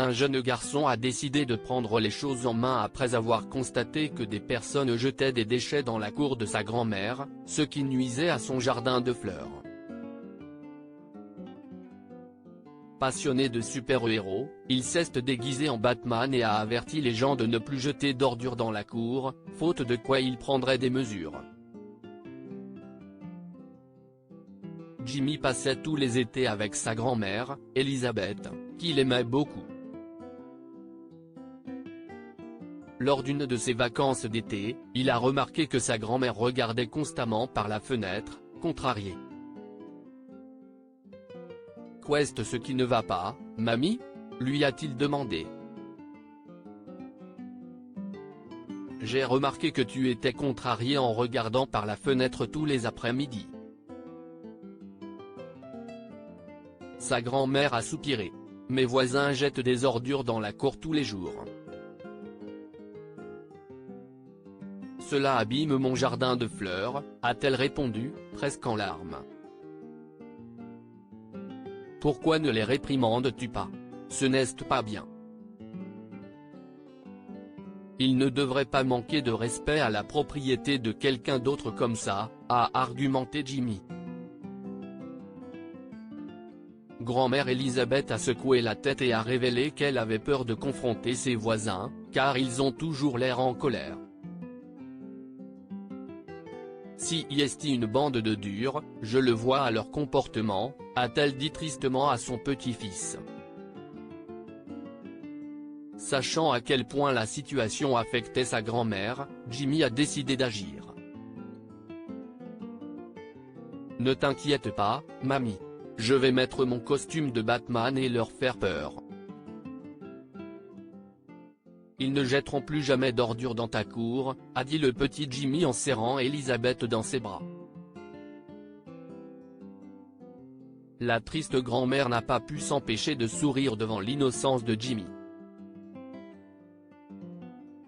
un jeune garçon a décidé de prendre les choses en main après avoir constaté que des personnes jetaient des déchets dans la cour de sa grand-mère, ce qui nuisait à son jardin de fleurs. Passionné de super-héros, il s'est déguisé en Batman et a averti les gens de ne plus jeter d'ordures dans la cour, faute de quoi il prendrait des mesures. Jimmy passait tous les étés avec sa grand-mère, Elizabeth, qu'il aimait beaucoup. Lors d'une de ses vacances d'été, il a remarqué que sa grand-mère regardait constamment par la fenêtre, contrariée. « Qu'est-ce ce qui ne va pas, mamie ?» lui a-t-il demandé. « J'ai remarqué que tu étais contrariée en regardant par la fenêtre tous les après-midi. » Sa grand-mère a soupiré. « Mes voisins jettent des ordures dans la cour tous les jours. Cela abîme mon jardin de fleurs », a-t-elle répondu, presque en larmes. « Pourquoi ne les réprimandes-tu pas? Ce n'est pas bien. Il ne devrait pas manquer de respect à la propriété de quelqu'un d'autre comme ça », a argumenté Jimmy. Grand-mère Elizabeth a secoué la tête et a révélé qu'elle avait peur de confronter ses voisins, car ils ont toujours l'air en colère. Si est une bande de durs, je le vois à leur comportement, a-t-elle dit tristement à son petit-fils. Sachant à quel point la situation affectait sa grand-mère, Jimmy a décidé d'agir. « Ne t'inquiète pas, mamie. Je vais mettre mon costume de Batman et leur faire peur. Ils ne jetteront plus jamais d'ordures dans ta cour », a dit le petit Jimmy en serrant Elizabeth dans ses bras. La triste grand-mère n'a pas pu s'empêcher de sourire devant l'innocence de Jimmy.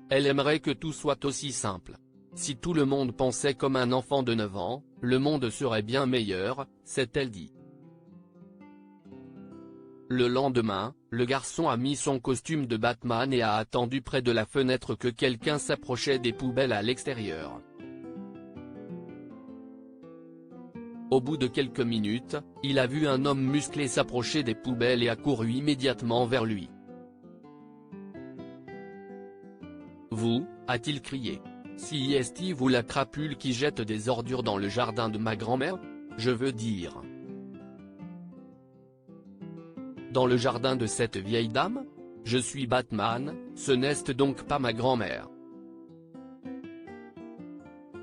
Elle aimerait que tout soit aussi simple. Si tout le monde pensait comme un enfant de 9 ans, le monde serait bien meilleur, s'est-elle dit. Le lendemain, le garçon a mis son costume de Batman et a attendu près de la fenêtre que quelqu'un s'approchait des poubelles à l'extérieur. Au bout de quelques minutes, il a vu un homme musclé s'approcher des poubelles et a couru immédiatement vers lui. « Vous » a-t-il crié. « Si est vous la crapule qui jette des ordures dans le jardin de ma grand-mère ? Je veux dire. Dans le jardin de cette vieille dame ? Je suis Batman, ce n'est donc pas ma grand-mère. »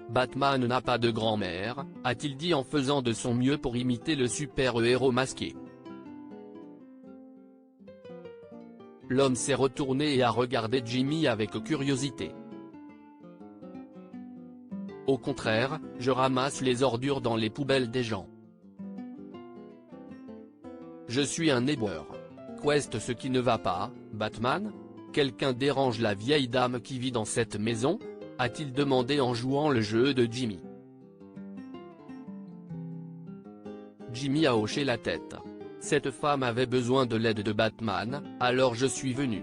Batman n'a pas de grand-mère, a-t-il dit en faisant de son mieux pour imiter le super-héros masqué. L'homme s'est retourné et a regardé Jimmy avec curiosité. « Au contraire, je ramasse les ordures dans les poubelles des gens. Je suis un éboueur. Qu'est ce qui ne va pas, Batman ? Quelqu'un dérange la vieille dame qui vit dans cette maison ? » a-t-il demandé en jouant le jeu de Jimmy. Jimmy a hoché la tête. « Cette femme avait besoin de l'aide de Batman, alors je suis venu.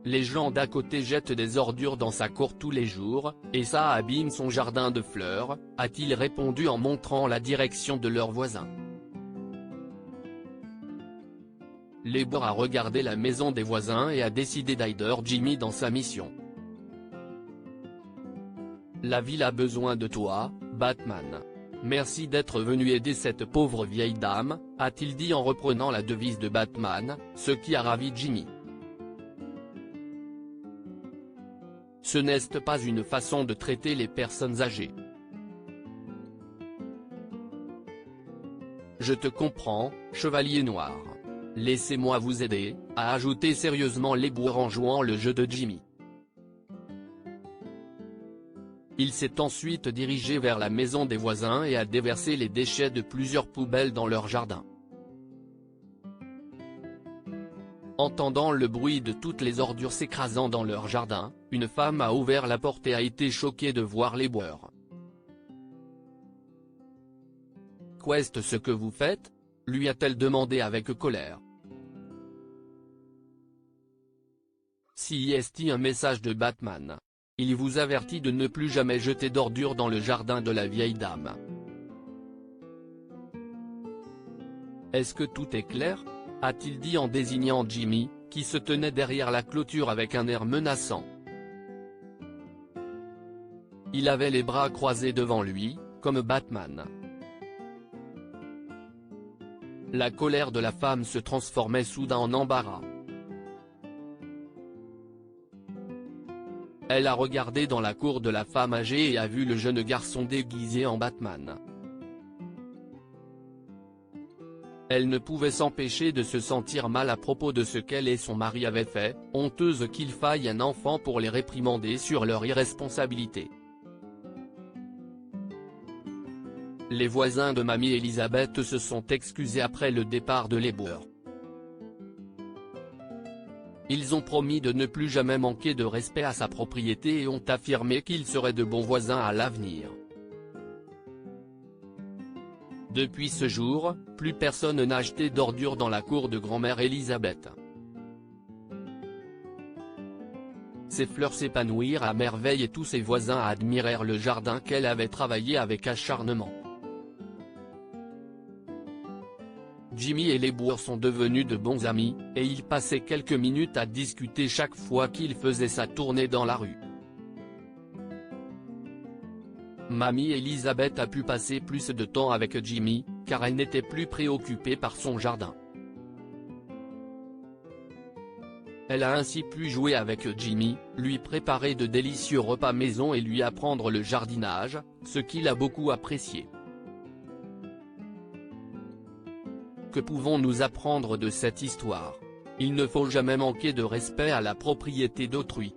Les gens d'à côté jettent des ordures dans sa cour tous les jours, et ça abîme son jardin de fleurs », a-t-il répondu en montrant la direction de leurs voisins. L'éboueur a regardé la maison des voisins et a décidé d'aider Jimmy dans sa mission. « La ville a besoin de toi, Batman. Merci d'être venu aider cette pauvre vieille dame », a-t-il dit en reprenant la devise de Batman, ce qui a ravi Jimmy. Ce n'est pas une façon de traiter les personnes âgées. Je te comprends, chevalier noir. Laissez-moi vous aider, a ajouté sérieusement l'éboueur en jouant le jeu de Jimmy. Il s'est ensuite dirigé vers la maison des voisins et a déversé les déchets de plusieurs poubelles dans leur jardin. Entendant le bruit de toutes les ordures s'écrasant dans leur jardin, une femme a ouvert la porte et a été choquée de voir l'éboueur. « Qu'est-ce que vous faites ? lui a-t-elle demandé avec colère. Si est un message de Batman. Il vous avertit de ne plus jamais jeter d'ordures dans le jardin de la vieille dame. Est-ce que tout est clair ? A-t-il dit en désignant Jimmy, qui se tenait derrière la clôture avec un air menaçant. Il avait les bras croisés devant lui, comme Batman. La colère de la femme se transformait soudain en embarras. Elle a regardé dans la cour de la femme âgée et a vu le jeune garçon déguisé en Batman. Elle ne pouvait s'empêcher de se sentir mal à propos de ce qu'elle et son mari avaient fait, honteuse qu'il faille un enfant pour les réprimander sur leur irresponsabilité. Les voisins de Mamie Elisabeth se sont excusés après le départ de l'éboueur. Ils ont promis de ne plus jamais manquer de respect à sa propriété et ont affirmé qu'ils seraient de bons voisins à l'avenir. Depuis ce jour, plus personne n'a jeté d'ordures dans la cour de grand-mère Elisabeth. Ses fleurs s'épanouirent à merveille et tous ses voisins admirèrent le jardin qu'elle avait travaillé avec acharnement. Jimmy et l'éboueur sont devenus de bons amis, et ils passaient quelques minutes à discuter chaque fois qu'il faisait sa tournée dans la rue. Mamie Elisabeth a pu passer plus de temps avec Jimmy, car elle n'était plus préoccupée par son jardin. Elle a ainsi pu jouer avec Jimmy, lui préparer de délicieux repas maison et lui apprendre le jardinage, ce qu'il a beaucoup apprécié. Que pouvons-nous apprendre de cette histoire ? Il ne faut jamais manquer de respect à la propriété d'autrui.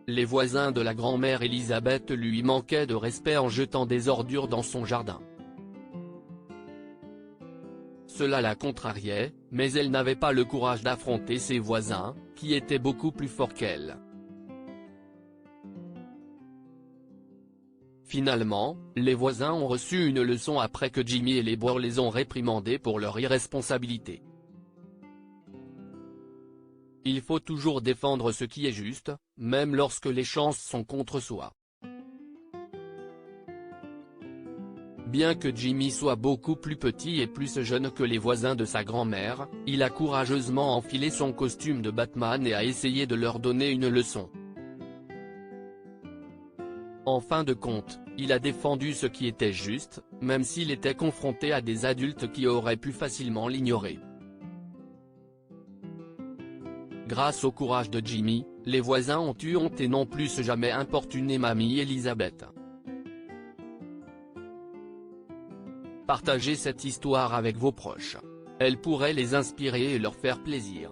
Les voisins de la grand-mère Elisabeth lui manquaient de respect en jetant des ordures dans son jardin. Cela la contrariait, mais elle n'avait pas le courage d'affronter ses voisins, qui étaient beaucoup plus forts qu'elle. Finalement, les voisins ont reçu une leçon après que Jimmy et l'éboueur les ont réprimandés pour leur irresponsabilité. Il faut toujours défendre ce qui est juste, même lorsque les chances sont contre soi. Bien que Jimmy soit beaucoup plus petit et plus jeune que les voisins de sa grand-mère, il a courageusement enfilé son costume de Batman et a essayé de leur donner une leçon. En fin de compte, il a défendu ce qui était juste, même s'il était confronté à des adultes qui auraient pu facilement l'ignorer. Grâce au courage de Jimmy, les voisins ont eu honte et n'ont plus jamais importuné Mamie Elisabeth. Partagez cette histoire avec vos proches. Elle pourrait les inspirer et leur faire plaisir.